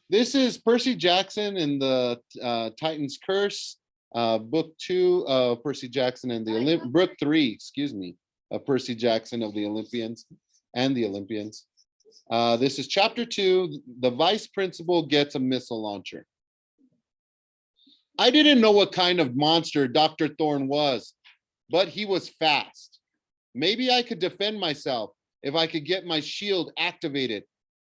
This is Percy Jackson and the Titan's Curse, book 2 of Percy Jackson and the book 3, excuse me, of Percy Jackson of the Olympians and the Olympians. This is chapter 2. The vice principal gets a missile launcher. I didn't know what kind of monster Dr. Thorne was, but he was fast. Maybe I could defend myself if I could get my shield activated.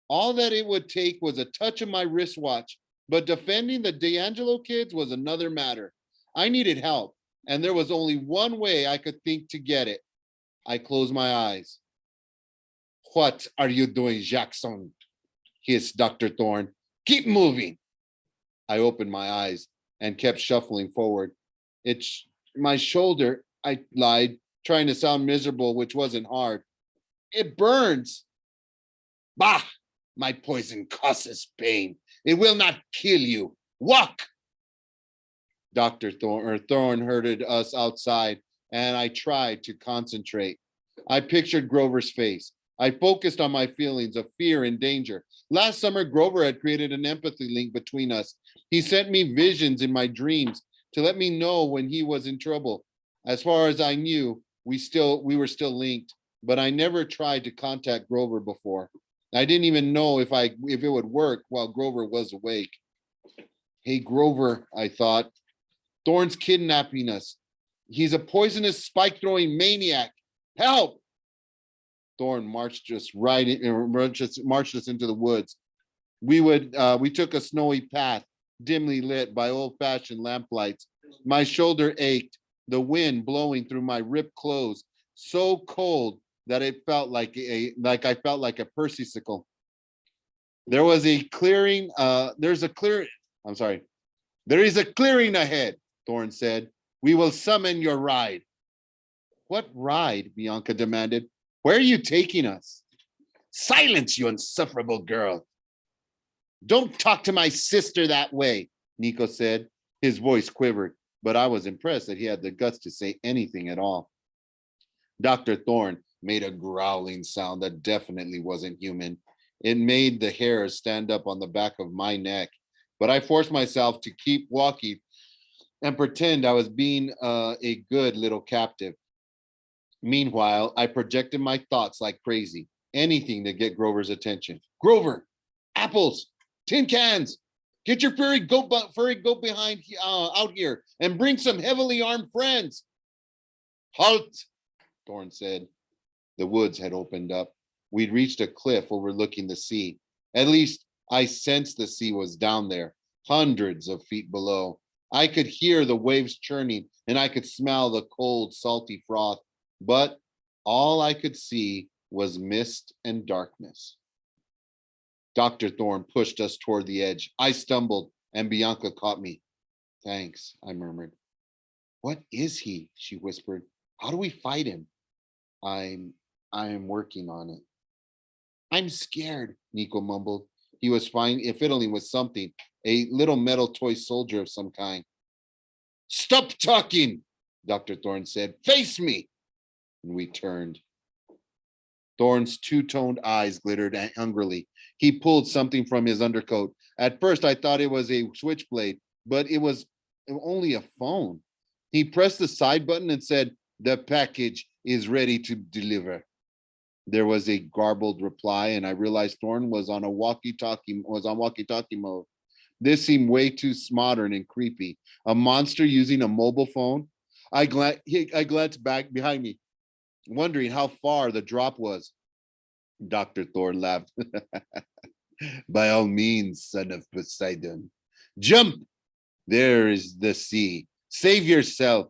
All that it would take was a touch of my wristwatch, but defending the D'Angelo kids was another matter. I needed help, and there was only one way I could think to get it. I closed my eyes. What are you doing, Jackson? Hissed Dr. Thorne. Keep moving. I opened my eyes and kept shuffling forward. It's my shoulder, I lied, trying to sound miserable, which wasn't hard. It burns. Bah! My poison causes pain. It will not kill you. Walk! Dr. Thorne herded us outside, and I tried to concentrate. I pictured Grover's face. I focused on my feelings of fear and danger. Last summer, Grover had created an empathy link between us. He sent me visions in my dreams to let me know when he was in trouble. As far as I knew, we were still linked, but I never tried to contact Grover before. I didn't even know if it would work while Grover was awake. Hey, Grover, I thought. Thorne's kidnapping us. He's a poisonous, spike-throwing maniac. Help! Thorne marched us into the woods. We took a snowy path, dimly lit by old-fashioned lamplights. My shoulder ached, the wind blowing through my ripped clothes, so cold that it felt like I felt like a Percysicle. There is a clearing ahead, Thorne said. We will summon your ride. What ride? Bianca demanded. Where are you taking us? Silence, you insufferable girl. Don't talk to my sister that way, Nico said. His voice quivered, but I was impressed that he had the guts to say anything at all. Dr. Thorne made a growling sound that definitely wasn't human. It made the hairs stand up on the back of my neck, but I forced myself to keep walking and pretend I was being a good little captive. Meanwhile, I projected my thoughts like crazy, anything to get Grover's attention. Grover, apples, tin cans, get your furry goat behind out here and bring some heavily armed friends. Halt, Thorne said. The woods had opened up. We'd reached a cliff overlooking the sea. At least I sensed the sea was down there, hundreds of feet below. I could hear the waves churning, and I could smell the cold, salty froth. But all I could see was mist and darkness. Dr. Thorne pushed us toward the edge. I stumbled, and Bianca caught me. Thanks, I murmured. What is he? She whispered. How do we fight him? I am working on it. I'm scared, Nico mumbled. He was fiddling with something, a little metal toy soldier of some kind. Stop talking, Dr. Thorne said. Face me. And we turned. Thorne's two-toned eyes glittered hungrily. He pulled something from his undercoat. At first, I thought it was a switchblade, but it was only a phone. He pressed the side button and said, the package is ready to deliver. There was a garbled reply, and I realized Thorne was on walkie-talkie mode. This seemed way too modern and creepy. A monster using a mobile phone. I glanced back behind me, wondering how far the drop was. Dr. Thorne laughed. By all means, son of Poseidon. Jump! There is the sea. Save yourself.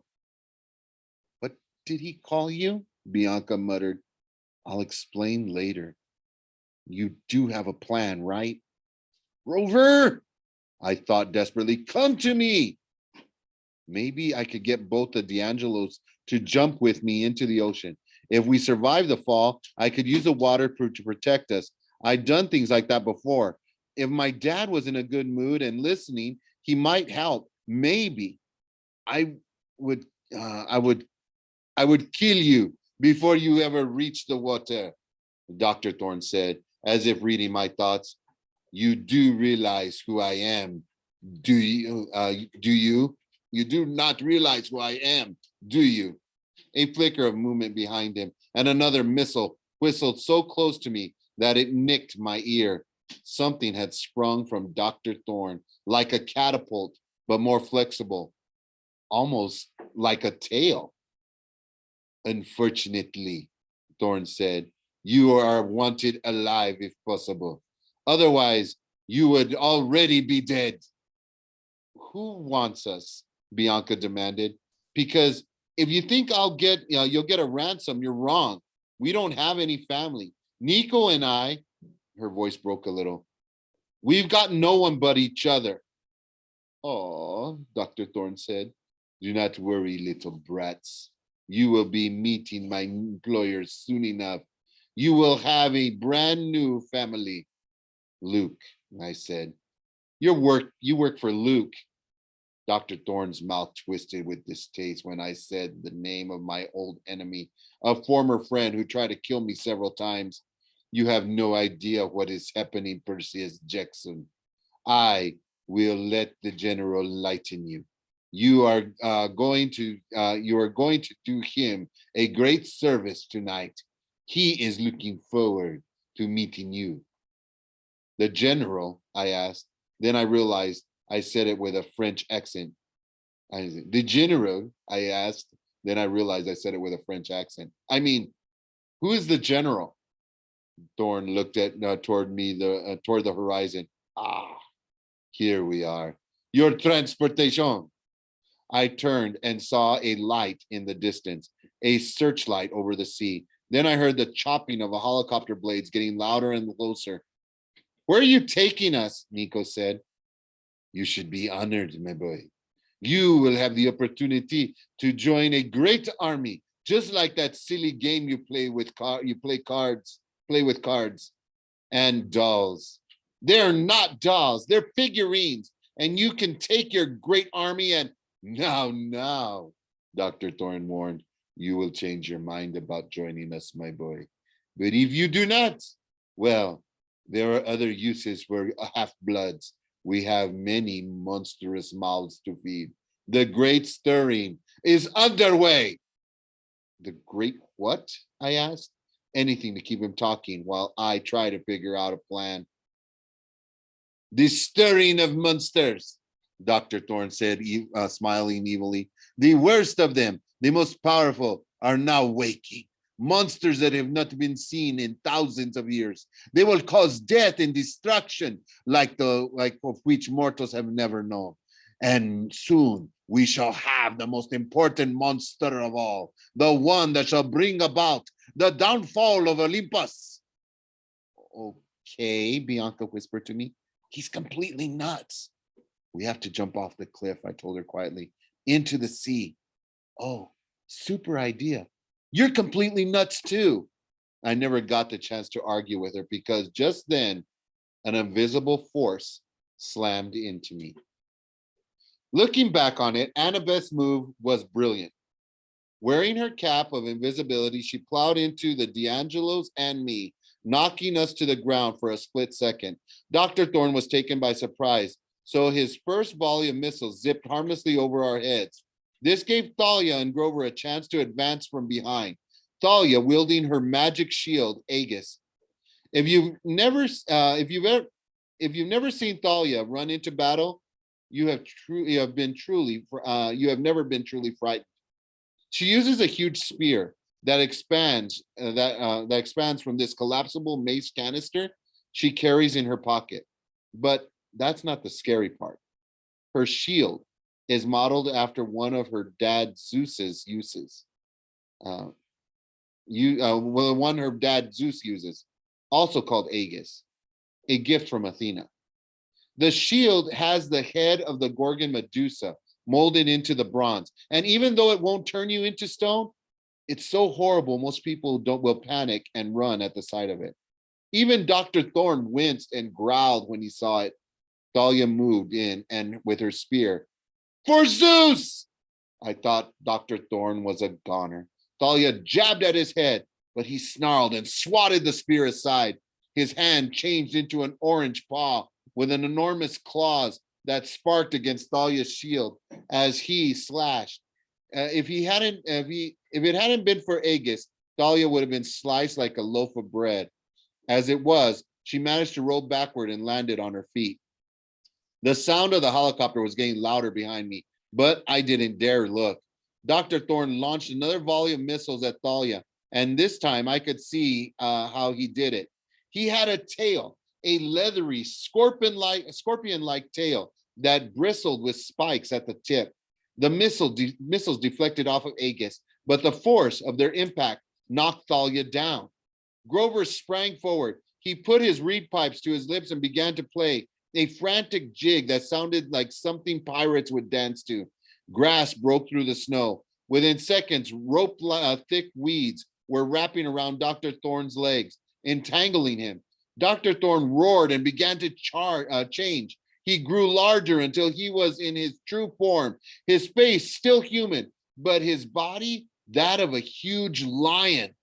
What did he call you? Bianca muttered. I'll explain later. You do have a plan, right? Rover! I thought desperately. Come to me! Maybe I could get both the D'Angelos to jump with me into the ocean. If we survive the fall, I could use the water to protect us. I'd done things like that before. If my dad was in a good mood and listening, he might help. Maybe I would kill you before you ever reach the water, Dr. Thorne said, as if reading my thoughts. You do realize who I am, do you? Do you? You do not realize who I am, do you? A flicker of movement behind him, and another missile whistled so close to me that it nicked my ear. Something had sprung from Dr. Thorne, like a catapult, but more flexible, almost like a tail. Unfortunately, Thorne said, you are wanted alive if possible. Otherwise, you would already be dead. Who wants us? Bianca demanded. Because if you think you'll get a ransom, you're wrong. We don't have any family. Nico and I, her voice broke a little. We've got no one but each other. Oh, Dr. Thorne said. Do not worry, little brats. You will be meeting my employers soon enough. You will have a brand new family. Luke, I said. You work for Luke. Dr. Thorne's mouth twisted with distaste when I said the name of my old enemy, a former friend who tried to kill me several times. You have no idea what is happening, Percy Jackson. I will let the general enlighten you. You are going to do him a great service tonight. He is looking forward to meeting you. The general, I asked. Then I realized I said it with a French accent. The general, I asked. Then I realized I said it with a French accent. I mean, who is the general? Thorne looked at toward me, toward the horizon. Ah, here we are. Your transportation. I turned and saw a light in the distance, a searchlight over the sea. Then I heard the chopping of a helicopter blades getting louder and closer. Where are you taking us? Nico said. You should be honored, my boy. You will have the opportunity to join a great army, just like that silly game you play with cards and dolls. They're not dolls, they're figurines. And you can take your great army and now, Dr. Thorne warned, you will change your mind about joining us, my boy. But if you do not, well, there are other uses for half-bloods. We have many monstrous mouths to feed. The great stirring is underway. The great what? I asked. Anything to keep him talking while I try to figure out a plan. The stirring of monsters, Dr. Thorne said, smiling evilly. The worst of them, the most powerful, are now waking. Monsters that have not been seen in thousands of years. They will cause death and destruction like of which mortals have never known. And soon we shall have the most important monster of all, the one that shall bring about the downfall of Olympus. Okay, Bianca whispered to me. He's completely nuts. We have to jump off the cliff, I told her quietly, into the sea. Oh, super idea. You're completely nuts too. I never got the chance to argue with her because just then an invisible force slammed into me. Looking back on it, Annabeth's move was brilliant. Wearing her cap of invisibility, she plowed into the D'Angelos and me, knocking us to the ground for a split second. Dr. Thorne was taken by surprise, so his first volley of missiles zipped harmlessly over our heads. This gave Thalia and Grover a chance to advance from behind, Thalia wielding her magic shield, Aegis. If you've never seen Thalia run into battle, you have never been truly frightened. She uses a huge spear that expands from this collapsible mace canister she carries in her pocket. But that's not the scary part. Her shield is modeled after one of her dad Zeus's uses. The one her dad Zeus uses, also called Aegis, a gift from Athena. The shield has the head of the Gorgon Medusa molded into the bronze. And even though it won't turn you into stone, it's so horrible, most people will panic and run at the sight of it. Even Dr. Thorne winced and growled when he saw it. Thalia moved in and with her spear. For Zeus! I thought Dr. Thorne was a goner. Thalia jabbed at his head, but he snarled and swatted the spear aside. His hand changed into an orange paw with an enormous claws that sparked against Thalia's shield as he slashed. If it hadn't been for Aegis, Thalia would have been sliced like a loaf of bread. As it was, she managed to roll backward and landed on her feet. The sound of the helicopter was getting louder behind me, but I didn't dare look. Dr. Thorne launched another volley of missiles at Thalia, and this time I could see how he did it. He had a tail, a leathery scorpion-like tail that bristled with spikes at the tip. The missiles deflected off of Aegis, but the force of their impact knocked Thalia down. Grover sprang forward. He put his reed pipes to his lips and began to play a frantic jig that sounded like something pirates would dance to. Grass broke through the snow. Within seconds, thick weeds were wrapping around Dr. Thorne's legs, entangling him. Dr. Thorne roared and began to change. He grew larger until he was in his true form, his face still human, but his body that of a huge lion.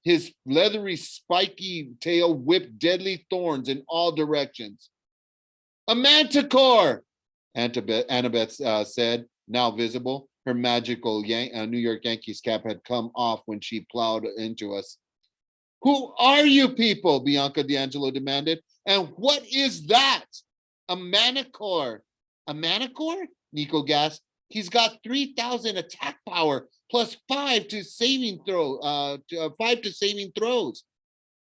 His leathery, spiky tail whipped deadly thorns in all directions. "A manticore," Annabeth said, now visible. Her magical New York Yankees cap had come off when she plowed into us. "Who are you people?" Bianca D'Angelo demanded. "And what is that?" "A manticore." "A manticore?" Nico gasped. "He's got 3,000 attack power plus 5 to saving throws.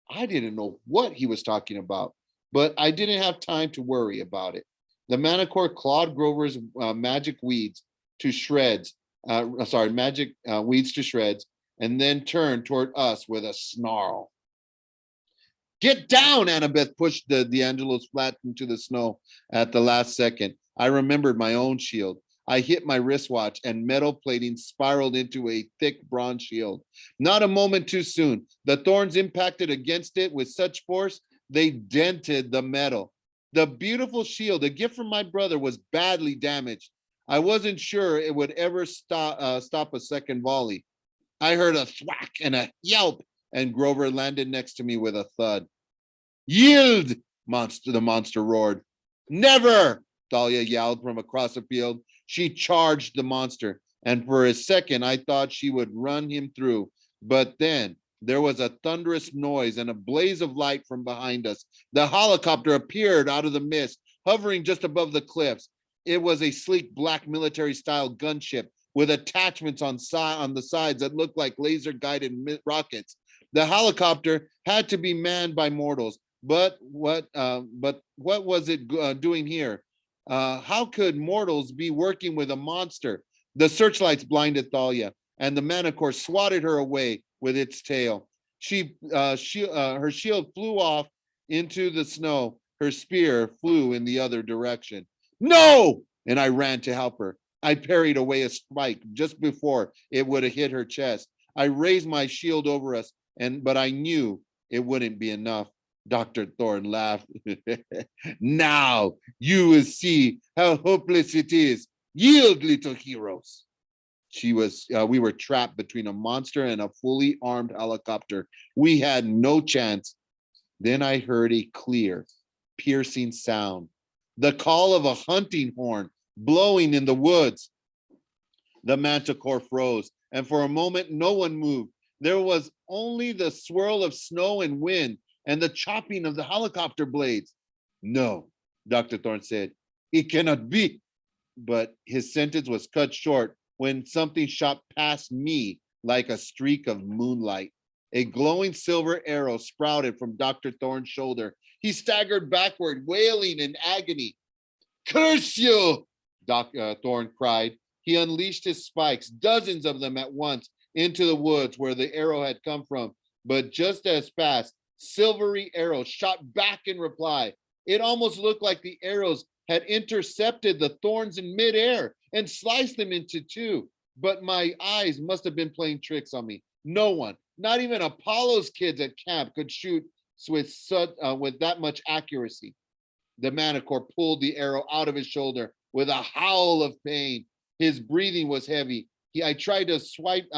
I didn't know what he was talking about, but I didn't have time to worry about it. The manticore clawed Grover's magic weeds to shreds, and then turned toward us with a snarl. "Get down!" Annabeth pushed the D'Angelo's flat into the snow at the last second. I remembered my own shield. I hit my wristwatch and metal plating spiraled into a thick bronze shield. Not a moment too soon. The thorns impacted against it with such force, they dented the metal. The beautiful shield, a gift from my brother, was badly damaged. I wasn't sure it would ever stop a second volley. I heard a thwack and a yelp, and Grover landed next to me with a thud. "Yield!" the monster roared. "Never!" Thalia yelled from across the field. She charged the monster, and for a second I thought she would run him through. But then there was a thunderous noise and a blaze of light from behind us. The helicopter appeared out of the mist, hovering just above the cliffs. It was a sleek black military-style gunship with attachments on the sides that looked like laser-guided rockets. The helicopter had to be manned by mortals, but what was it doing here? How could mortals be working with a monster? The searchlights blinded Thalia, and the manticore swatted her away with its tail. Her shield flew off into the snow. Her spear flew in the other direction. "No!" And I ran to help her. I parried away a spike just before it would have hit her chest. I raised my shield over us, but I knew it wouldn't be enough. Dr. Thorne laughed. "Now you will see how hopeless it is. Yield, little heroes." We were trapped between a monster and a fully armed helicopter. We had no chance. Then I heard a clear, piercing sound, the call of a hunting horn blowing in the woods. The manticore froze, and for a moment no one moved. There was only the swirl of snow and wind and the chopping of the helicopter blades. "No," Dr. Thorne said, "it cannot be." But his sentence was cut short when something shot past me like a streak of moonlight. A glowing silver arrow sprouted from Dr. Thorne's shoulder. He staggered backward, wailing in agony. "Curse you!" Dr. Thorne cried. He unleashed his spikes, dozens of them at once, into the woods where the arrow had come from. But just as fast, silvery arrows shot back in reply. It almost looked like the arrows had intercepted the thorns in midair and sliced them into two. But my eyes must have been playing tricks on me. No one, not even Apollo's kids at camp, could shoot with that much accuracy. The manticore pulled the arrow out of his shoulder with a howl of pain. His breathing was heavy. I tried to swipe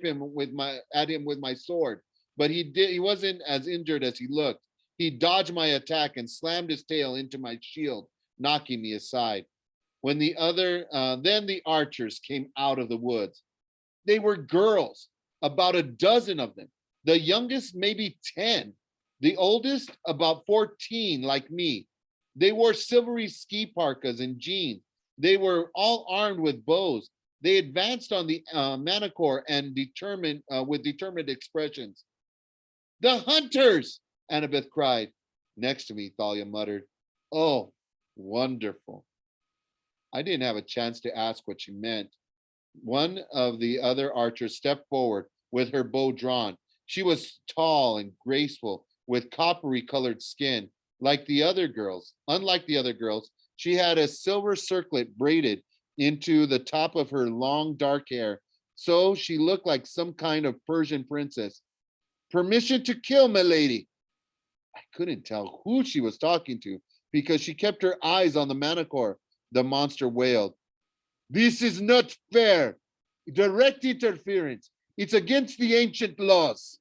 him with my sword, but he wasn't as injured as he looked. He dodged my attack and slammed his tail into my shield, knocking me aside. Then the archers came out of the woods. They were girls, about a dozen of them. The youngest, maybe 10. The oldest, about 14, like me. They wore silvery ski parkas and jeans. They were all armed with bows. They advanced on the manticore and with determined expressions. The hunters, Annabeth cried. Next to me, Thalia muttered, oh, wonderful. I didn't have a chance to ask what she meant. One of the other archers stepped forward with her bow drawn. She was tall and graceful, with coppery colored skin. Unlike the other girls, she had a silver circlet braided into the top of her long dark hair, so she looked like some kind of Persian princess. Permission to kill, milady. I couldn't tell who she was talking to because she kept her eyes on the manticore. The monster wailed. This is not fair. Direct interference. It's against the ancient laws.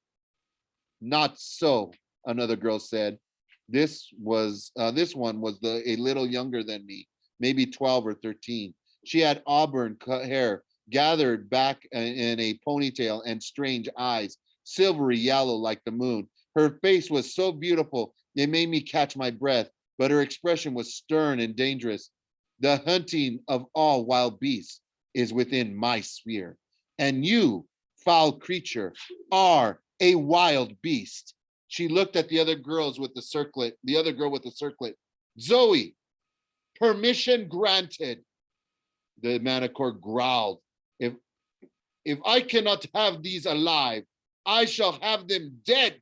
Not so, another girl said. This one was a little younger than me, maybe 12 or 13. She had auburn hair gathered back in a ponytail and strange eyes, silvery yellow like the moon. Her face was so beautiful, it made me catch my breath, but her expression was stern and dangerous. The hunting of all wild beasts is within my sphere, and you, foul creature, are a wild beast. She looked at the other girl with the circlet. Zoe, permission granted. The manticore growled. If I cannot have these alive, I shall have them dead.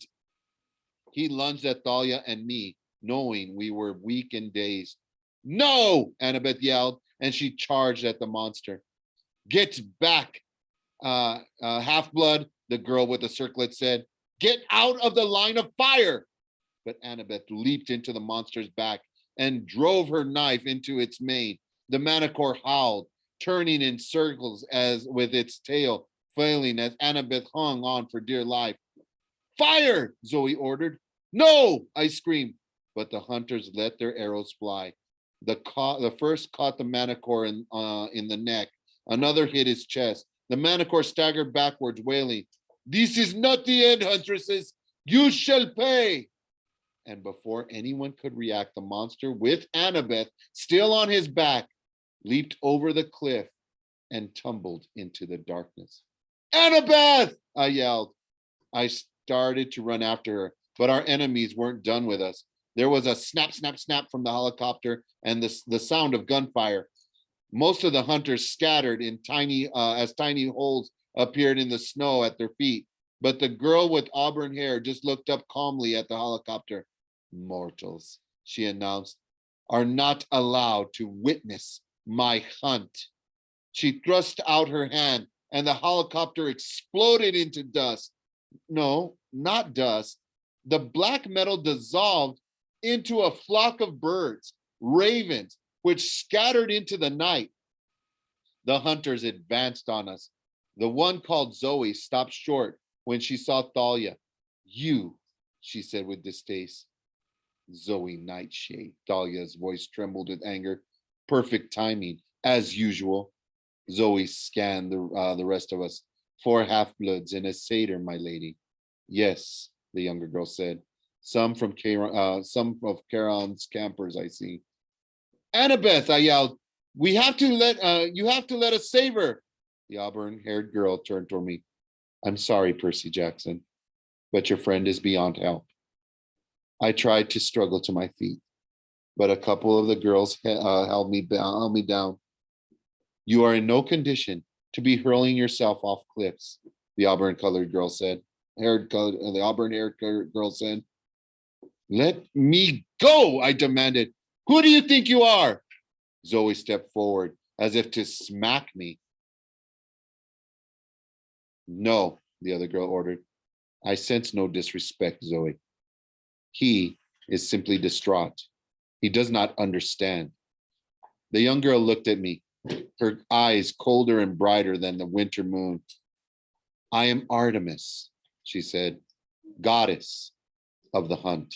He lunged at Thalia and me, knowing we were weak and dazed. No, Annabeth yelled, and she charged at the monster. Get back, half-blood, the girl with the circlet said. Get out of the line of fire. But Annabeth leaped into the monster's back and drove her knife into its mane. The manticore howled, turning in circles as with its tail flailing as Annabeth hung on for dear life. Fire, Zoe ordered. No, I screamed, but the hunters let their arrows fly. The first caught the manticore in the neck. Another hit his chest. The manticore staggered backwards, wailing, This is not the end, huntresses. You shall pay. And before anyone could react, the monster, with Annabeth still on his back, leaped over the cliff and tumbled into the darkness. Annabeth! I yelled. I started to run after her, but our enemies weren't done with us. There was a snap, snap, snap from the helicopter and the sound of gunfire. Most of the hunters scattered in tiny holes appeared in the snow at their feet. But the girl with auburn hair just looked up calmly at the helicopter. Mortals, she announced, are not allowed to witness my hunt. She thrust out her hand and the helicopter exploded into dust. No, not dust. The black metal dissolved into a flock of birds, ravens, which scattered into the night. The hunters advanced on us. The one called Zoe stopped short when she saw Thalia. You, she said with distaste. Zoe Nightshade. Thalia's voice trembled with anger. Perfect timing, as usual. Zoe scanned the rest of us. 4 half-bloods and a satyr, my lady. Yes, the younger girl said. Some of Charon's campers, I see. Annabeth, I yelled. You have to let us save her. The auburn-haired girl turned toward me. I'm sorry, Percy Jackson, but your friend is beyond help. I tried to struggle to my feet, but a couple of the girls held me down. You are in no condition to be hurling yourself off cliffs, the auburn-haired girl said. Let me go, I demanded. Who do you think you are? Zoe stepped forward as if to smack me. No, the other girl ordered. I sense no disrespect, Zoe. He is simply distraught. He does not understand. The young girl looked at me, her eyes colder and brighter than the winter moon. I am Artemis, she said, goddess of the hunt.